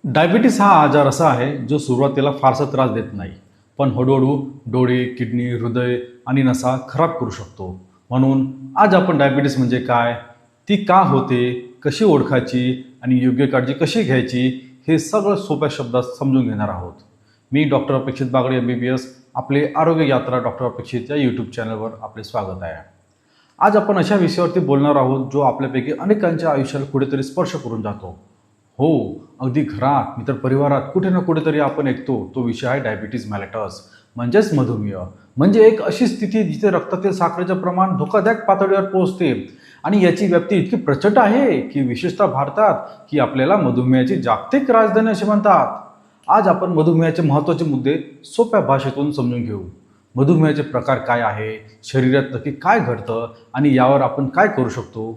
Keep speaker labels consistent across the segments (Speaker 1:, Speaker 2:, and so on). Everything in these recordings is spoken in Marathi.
Speaker 1: डायबिटीस हा आजार असा आहे जो सुरुवातीला फारसा त्रास देत नाही, पण हळूहळू डोळे, किडनी, हृदय आणि नसा खराब करू शकतो. म्हणून आज आपण डायबिटीस म्हणजे काय, ती का होते, कशी ओळखायची आणि योग्य काळजी कशी घ्यायची हे सगळं सोप्या शब्दात समजून घेणार आहोत. मी डॉक्टर अपेक्षित बागडे MBBS, आपले आरोग्य यात्रा डॉक्टर अपेक्षित या यूट्यूब चॅनलवर आपले स्वागत आहे. आज आपण अशा विषयावरती बोलणार आहोत जो आपल्यापैकी अनेकांच्या आयुष्याला कुठेतरी स्पर्श करून जातो. हो, अगदी घरात, मित्र परिवारात कुठे ना कुठेतरी आपण ऐकतो तो विषय आहे डायबिटीज मेलिटस, म्हणजेच मधुमेह. म्हणजे एक अशी स्थिती जिथे रक्तातील साखरेचे प्रमाण धोकादायक पातळीवर पोहोचते आणि याची व्याप्ती इतकी प्रचंड आहे की विशेषतः भारतात की आपल्याला मधुमेहाची जागतिक राजधानी असे म्हणतात. आज आपण मधुमेहाचे महत्त्वाचे मुद्दे सोप्या भाषेतून समजून घेऊ. मधुमेहाचे प्रकार काय आहे, शरीरात नक्की काय घडतं आणि यावर आपण काय करू शकतो.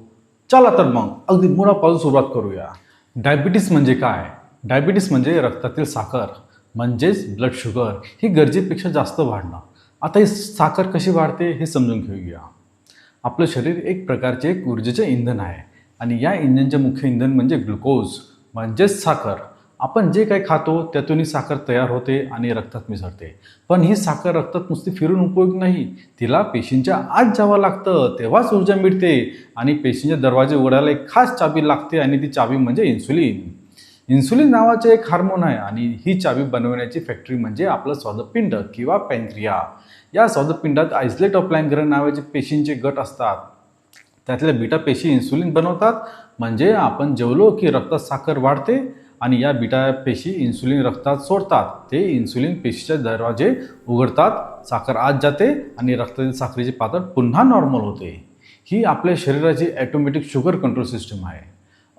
Speaker 1: चला तर मग अगदी मुळापासून सुरुवात करूया. डायबिटीस म्हणजे काय? डायबिटीस म्हणजे रक्तातील साखर म्हणजेच ब्लड शुगर ही गरजेपेक्षा जास्त वाढणं. आता ही साखर कशी वाढते हे समजून घेऊया. आपलं शरीर एक प्रकारचे एक ऊर्जेचे इंधन आहे आणि या इंधनाचे मुख्य इंधन म्हणजे ग्लुकोज म्हणजेच साखर. आपण जे काही खातो त्यातून ही साखर तयार होते आणि रक्तात मिसळते. पण ही साखर रक्तात नुसती फिरून उपयोग नाही, तिला पेशींच्या आत जावं लागतं, तेव्हाच ऊर्जा मिळते. आणि पेशींचे दरवाजे उघडायला एक खास चाबी लागते आणि ती चाबी म्हणजे इन्सुलिन. इन्सुलिन नावाचे एक हार्मोन आहे आणि ही चाबी बनवण्याची फॅक्टरी म्हणजे आपलं स्वादुपिंड किंवा पॅनक्रिया. या स्वादुपिंडात आयसोलेट ऑफ लँगर नावाचे पेशींचे गट असतात. त्यातल्या बीटा पेशी इन्सुलिन बनवतात. म्हणजे आपण जेवलो की रक्तात साखर वाढते आणि या बीटा पेशी इन्सुलिन रक्तात सोडतात. ते इन्सुलिन पेशीचे दरवाजे उघडतात, साखर आत जाते आणि रक्तातील साखरेची पातळ पुन्हा नॉर्मल होते. ही आपल्या शरीराची ॲटोमॅटिक शुगर कंट्रोल सिस्टम आहे.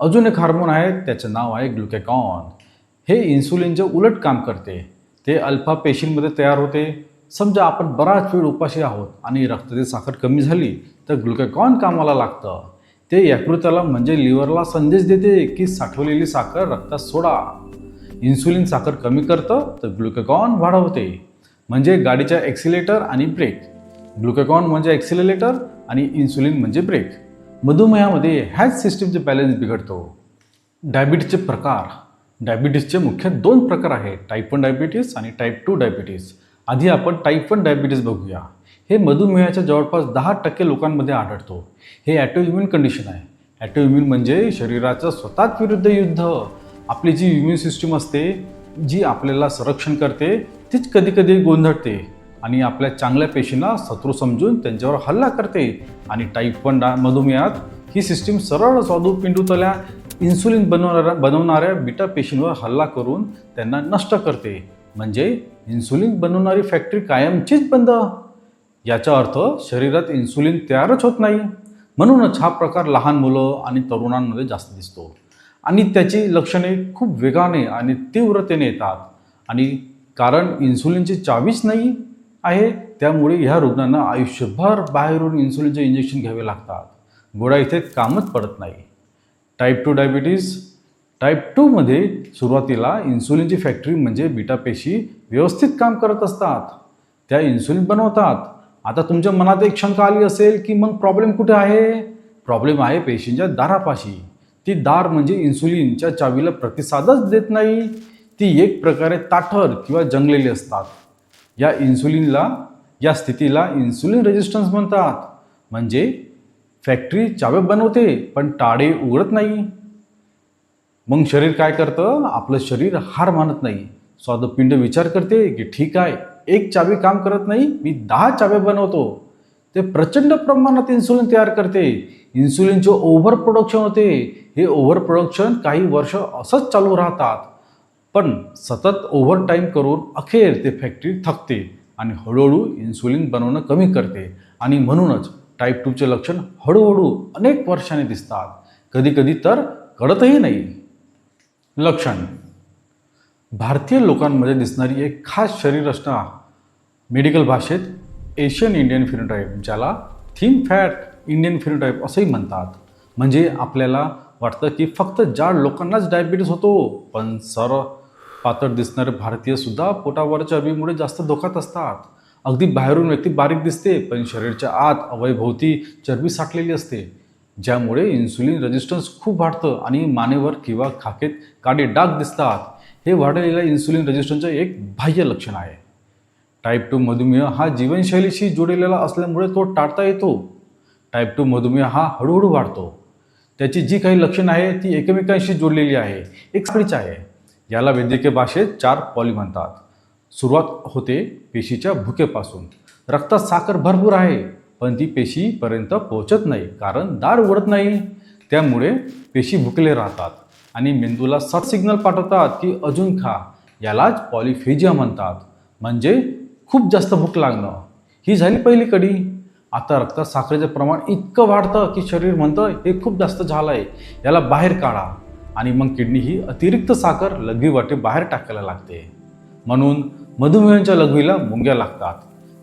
Speaker 1: अजून एक हार्मोन आहे, त्याचं नाव आहे ग्लुकॅगॉन. हे इन्सुलिनचे उलट काम करते. ते अल्फा पेशींमध्ये तयार होते. समजा आपण बराच वेळ उपाशी आहोत आणि रक्तातील साखर कमी झाली तर ग्लुकॅगॉन कामाला लागतं. ते यकृताला म्हणजे लिव्हरला संदेश देते की साठवलेली साखर रक्तात सोडा. इन्सुलिन साखर कमी करतं तर ग्लुकॅगॉन वाढवते. म्हणजे गाडीच्या ॲक्सिलेटर आणि ब्रेक. ग्लुकॅगॉन म्हणजे ॲक्सिलरेटर आणि इन्सुलिन म्हणजे ब्रेक. मधुमेहामध्ये ह्याच सिस्टीमचे बॅलन्स बिघडतो. डायबिटीसचे प्रकार. डायबिटीसचे मुख्य 2 प्रकार आहेत, टाईप 1 डायबिटीस आणि टाईप 2 डायबिटीस. आधी आपण टाईप 1 डायबिटीस बघूया. हे मधुमेहाच्या जवळपास 10% लोकांमध्ये आढळतो. हे ॲटोइम्युन कंडिशन आहे. ॲटोइम्युन म्हणजे शरीराचं स्वतःच विरुद्ध युद्ध. आपली जी इम्युन सिस्टीम असते, जी आपल्याला संरक्षण करते, तीच कधीकधी गोंधळते आणि आपल्या चांगल्या पेशींना शत्रू समजून त्यांच्यावर हल्ला करते. आणि टाईप 1 मधुमेहात ही सिस्टीम सरळ स्वादुपिंडूतल्या इन्सुलिन बनवणाऱ्या बीटा पेशींवर हल्ला करून त्यांना नष्ट करते. म्हणजे इन्सुलिन बनवणारी फॅक्टरी कायमचीच बंद. याचा अर्थ शरीरात इन्सुलिन तयारच होत नाही. म्हणूनच हा प्रकार लहान मुलं आणि तरुणांमध्ये जास्त दिसतो आणि त्याची लक्षणे खूप वेगाने आणि तीव्रतेने येतात. आणि कारण इन्सुलिनची चावीच नाही आहे, त्यामुळे ह्या रुग्णांना आयुष्यभर बाहेरून इन्सुलिनचे इंजेक्शन घ्यावे लागतात. गोळ्या इथे कामच पडत नाही. Type 2 diabetes. टाईप 2मध्ये सुरुवातीला इन्सुलिनची फॅक्टरी म्हणजे बीटा पेशी व्यवस्थित काम करत असतात. त्या इन्सुलिन बनवतात. आता तुमच्या मनात एक शंका आली असेल की मग प्रॉब्लेम कुठे आहे? प्रॉब्लेम आहे पेशींच्या दारापाशी. ती दार म्हणजे इन्सुलिनच्या चावीला प्रतिसादच देत नाही. ती एक प्रकारे ताठर किंवा जंगलेली असतात. या स्थितीला इन्सुलिन रेजिस्टन्स म्हणतात. म्हणजे फॅक्टरी चाव्या बनवते पण टाळे उघडत नाही. मग शरीर काय करतं? आपलं शरीर हार मानत नाही. स्वादुपिंड विचार करते की ठीक आहे, एक चावी काम करत नाही, मी 10 चाव्या बनवतो. ते प्रचंड प्रमाणात इन्सुलिन तयार करते. इन्सुलिनचे ओव्हर प्रोडक्शन होते. हे ओव्हर प्रोडक्शन काही वर्ष असंच चालू राहतात. पण सतत ओव्हर टाईम करून अखेर ते फॅक्टरी थकते आणि हळूहळू इन्सुलिन बनवणं कमी करते. आणि म्हणूनच टाईप 2चे लक्षण हळूहळू अनेक वर्षांनी दिसतात. कधीकधी तर कळतही नाही. लक्षण. भारतीय लोकांमध्ये दिसणारी एक खास शरीर रचना, मेडिकल भाषेत एशियन इंडियन फिनोटाईप, ज्याला थिन फॅट इंडियन फिनोटाईप असंही म्हणतात. म्हणजे आपल्याला वाटतं की फक्त जाड लोकांनाच डायबिटीस होतो, पण पातळ दिसणारे भारतीयसुद्धा पोटावरच्या चरबीमुळे जास्त धोक्यात असतात. अगदी बाहेरून व्यक्ती बारीक दिसते पण शरीराच्या आत अवयभोवती चरबी साठलेली असते. ज्यामुळे इन्सुलिन रेजिस्टन्स खूप वाढतं आणि मानेवर किंवा खाकेत काळे डाग दिसतात. हे वाढलेल्या इन्सुलिन रेजिस्टन्सचं एक बाह्य लक्षण आहे. टाईप 2 मधुमेह हा जीवनशैलीशी जोडलेला असल्यामुळे तो टाळता येतो. टाईप 2 मधुमेह हा हळूहळू वाढतो. त्याची जी काही लक्षणं आहे ती एकमेकांशी जोडलेली आहे, एक साखळीच आहे. याला वैद्यकीय भाषेत 4 पॉली म्हणतात. सुरुवात होते पेशीच्या भुकेपासून. रक्तात साखर भरपूर आहे, पण ती पेशीपर्यंत पोहोचत नाही कारण दार उघडत नाही. त्यामुळे पेशी भुकले राहतात आणि मेंदूला सट सिग्नल पाठवतात की अजून खा. यालाच पॉलिफेजिया म्हणतात, म्हणजे खूप जास्त भूक लागणं. ही झाली पहिली कडी. आता रक्तात साखरेचं प्रमाण इतकं वाढतं की शरीर म्हणतं हे खूप जास्त झालं आहे, याला बाहेर काढा. आणि मग किडनी ही अतिरिक्त साखर लघवीवाटे बाहेर टाकायला लागते. म्हणून मधुमेहांच्या लघवीला मुंग्या लागतात.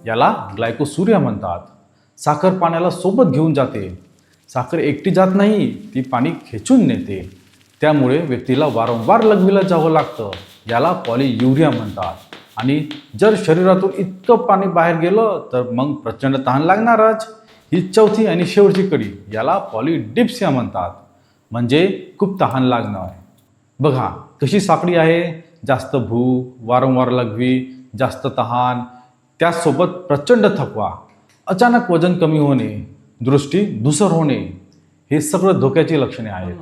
Speaker 1: याला ग्लायकोसुरिया म्हणतात. साखर पाण्याला सोबत घेऊन जाते. साखर एकटी जात नाही, ती पाणी खेचून नेते. त्यामुळे व्यक्तीला वारंवार लघवीला जावं लागतं. याला पॉलियुरिया म्हणतात. आणि जर शरीरातून इतकं पाणी बाहेर गेलं तर मग प्रचंड तहान लागणारच. ही चौथी आणि शेवटची कडी, याला पॉलिडिप्सिया म्हणतात, म्हणजे खूप तहान लागणं. बघा कशी साखळी आहे. जास्त भूक, वारंवार लघवी, जास्त तहान, त्याचसोबत प्रचंड थकवा, अचानक वजन कमी होणे, दृष्टी धूसर होणे, हे सगळं धोक्याची लक्षणे आहेत.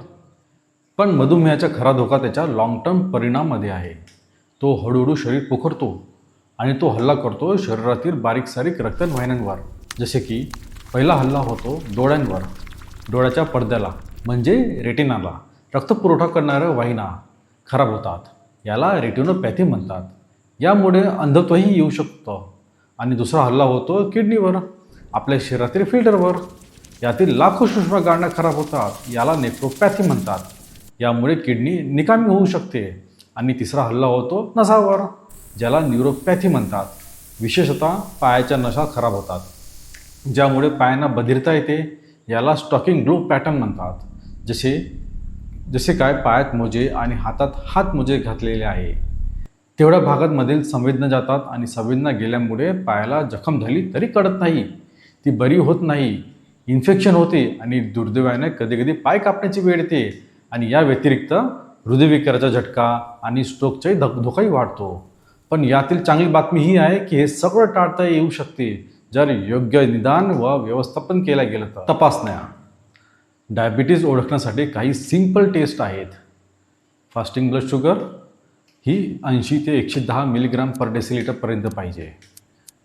Speaker 1: पण मधुमेहाचा खरा धोका त्याच्या लॉंग टर्म परिणामामध्ये आहे. तो हळूहळू शरीर पोखरतो आणि तो हल्ला करतो शरीरातील बारीक सारीक रक्तवाहिन्यांवर. जसे की पहिला हल्ला होतो डोळ्यांवर. डोळ्याच्या पडद्याला म्हणजे रेटिनाला रक्तपुरवठा करणाऱ्या वाहिन्या खराब होतात. याला रेटिनोपॅथी म्हणतात. यामुळे अंधत्वही येऊ शकतं. आणि दुसरा हल्ला होतो किडनीवर, आपल्या शरीरातील फिल्टरवर. यातील लाखो सूक्ष्म गाड्या खराब होतात. याला नेफ्रोपॅथी म्हणतात. यामुळे किडनी निकामी होऊ शकते. आणि तिसरा हल्ला होतो नसावर, ज्याला न्यूरोपॅथी म्हणतात. विशेषतः पायाच्या नसा खराब होतात, ज्यामुळे पायांना बधिरता येते. याला स्टॉकिंग ग्लो पॅटर्न म्हणतात. जसे काय पायात मोजे आणि हातात हात मोजे घातलेले आहे. तेवढ्या भागांमधील संवेदना जातात आणि संवेदना गेल्यामुळे पायाला जखम झाली तरी कळत नाही, ती बरी होत नाही, इन्फेक्शन होते आणि दुर्दैवाने कधीकधी पाय कापण्याची वेळ येते. आणि या व्यतिरिक्त हृदयविकाराचा झटका आणि स्ट्रोकचाही धोकाही वाढतो. पण यातील चांगली बातमी ही आहे की हे सगळं टाळता येऊ शकते जर योग्य निदान व व्यवस्थापन केलं गेलं तर. तपासण्या. डायबिटीज ओळखण्यासाठी काही सिंपल टेस्ट आहेत. फास्टिंग ब्लड शुगर ही 80 ते 110 मिलीग्राम पर डेसिलिटरपर्यंत पाहिजे.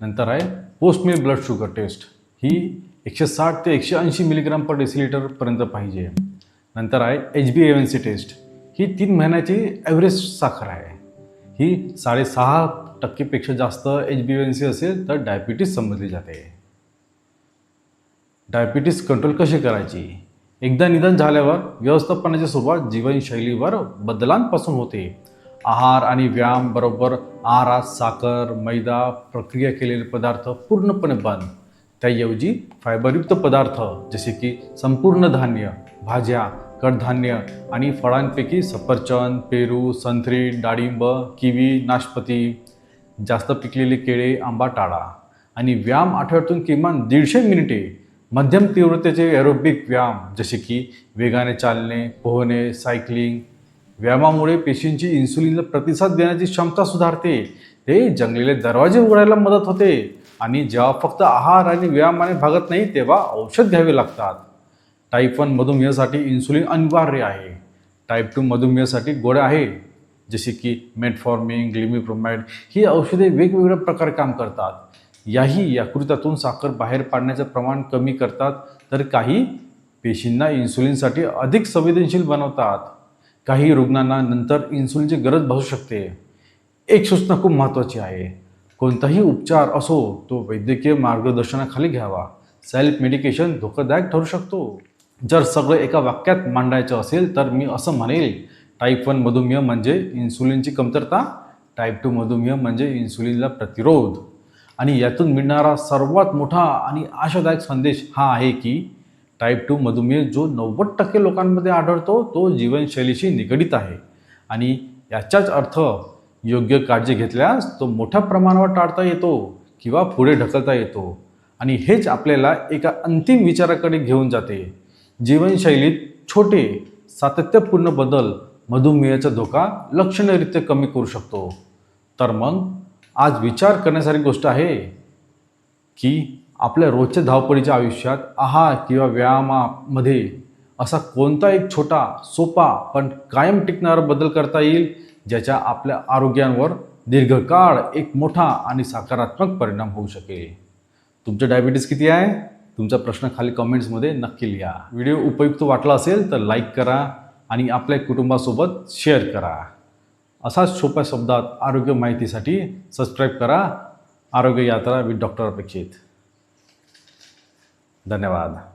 Speaker 1: नंतर आहे post meal blood sugar test, ही 160 ते 180 मिलीग्राम पर डेसिलिटरपर्यंत पाहिजे. नंतर आहे HbA1c टेस्ट, ही 3 महिन्याची ॲव्हरेज साखर आहे. ही 6.5% जास्त HbA1c असेल तर डायबिटीज समजली जाते. डायबिटीज कंट्रोल कशी करायची? एकदा निदान झाल्यावर व्यवस्थापनाची सुरुवात जीवनशैलीवर बदलांपासून होते. आहार आणि व्यायाम बरोबर. आहारात साखर, मैदा, प्रक्रिया केलेले पदार्थ पूर्णपणे बंद. त्याऐवजी फायबरयुक्त पदार्थ जसे की संपूर्ण धान्य, भाज्या, कडधान्य आणि फळांपैकी सफरचंद, पेरू, संत्री, डाळिंब, किवी, नाशपती, जास्त पिकलेले केळे, आंबा टाळा. आणि व्यायाम आठवड्यातून किमान 150 मिनिटे मध्यम तीव्रतेचे एरोबिक व्यायाम जसे की वेगाने चालणे, पोहणे, सायकलिंग. व्यायामामुळे पेशींची इन्सुलिनला प्रतिसाद देण्याची क्षमता सुधारते. ते जंगलेले दरवाजे उघडायला मदत होते. आणि जेव्हा फक्त आहार आणि व्यायामाने भागत नाही तेव्हा औषध घ्यावे लागतात. टाईप 1 मधुमेहासाठी इन्सुलिन अनिवार्य आहे. टाईप 2 मधुमेहासाठी गोळ्या आहे जसे की मेटफॉर्मिन, ग्लिमिप्रोमाइड. ही औषधे वेगवेगळ्या प्रकारे काम करतात. याही यकृतातून साखर बाहेर पाडण्याचं प्रमाण कमी करतात, तर काही पेशींना इन्सुलिनसाठी अधिक संवेदनशील बनवतात. काही रुग्णांना नंतर इन्सुलिनची गरज भासू शकते. एक सूचना खूप महत्त्वाची आहे. कोणताही उपचार असो तो वैद्यकीय मार्गदर्शनाखाली घ्यावा. सेल्फ मेडिकेशन धोकादायक ठरू शकतो. जर सगळं एका वाक्यात मांडायचं असेल तर मी असं म्हणेल, टाईप 1 मधुमेह म्हणजे इन्सुलिनची कमतरता, टाईप 2 मधुमेह म्हणजे इन्सुलिनला प्रतिरोध. आणि यातून मिळणारा सर्वात मोठा आणि आशादायक संदेश हा आहे की टाईप 2 मधुमेह जो 90% लोकांमध्ये आढळतो तो जीवनशैलीशी निगडित आहे. आणि याचाच अर्थ योग्य काळजी घेतल्यास तो मोठ्या प्रमाणावर टाळता येतो किंवा पुढे ढकलता येतो. आणि हेच आपल्याला एका अंतिम विचाराकडे घेऊन जाते. जीवनशैलीत छोटे सातत्यपूर्ण बदल मधुमेहाचा धोका लक्षणीयरित्या कमी करू शकतो. तर मग आज विचार करण्यासारखी गोष्ट आहे की आपल्या रोजच्या धावपळीच्या आयुष्यात आहार किंवा व्यायामामध्ये असा कोणता एक छोटा, सोपा पण कायम टिकणारा बदल करता येईल ज्याचा आपल्या आरोग्यावर दीर्घकाळ एक मोठा आणि सकारात्मक परिणाम होऊ शकेल. तुमचं डायबिटीस किती आहे? तुमचा प्रश्न खाली कमेंट्समध्ये नक्की लिहा. व्हिडिओ उपयुक्त वाटला असेल तर लाईक करा आणि आपल्या कुटुंबासोबत शेअर करा. असाच सोप्या शब्दात आरोग्य माहितीसाठी सबस्क्राईब करा. आरोग्य यात्रा विथ डॉक्टर अपेक्षित. धन्यवाद.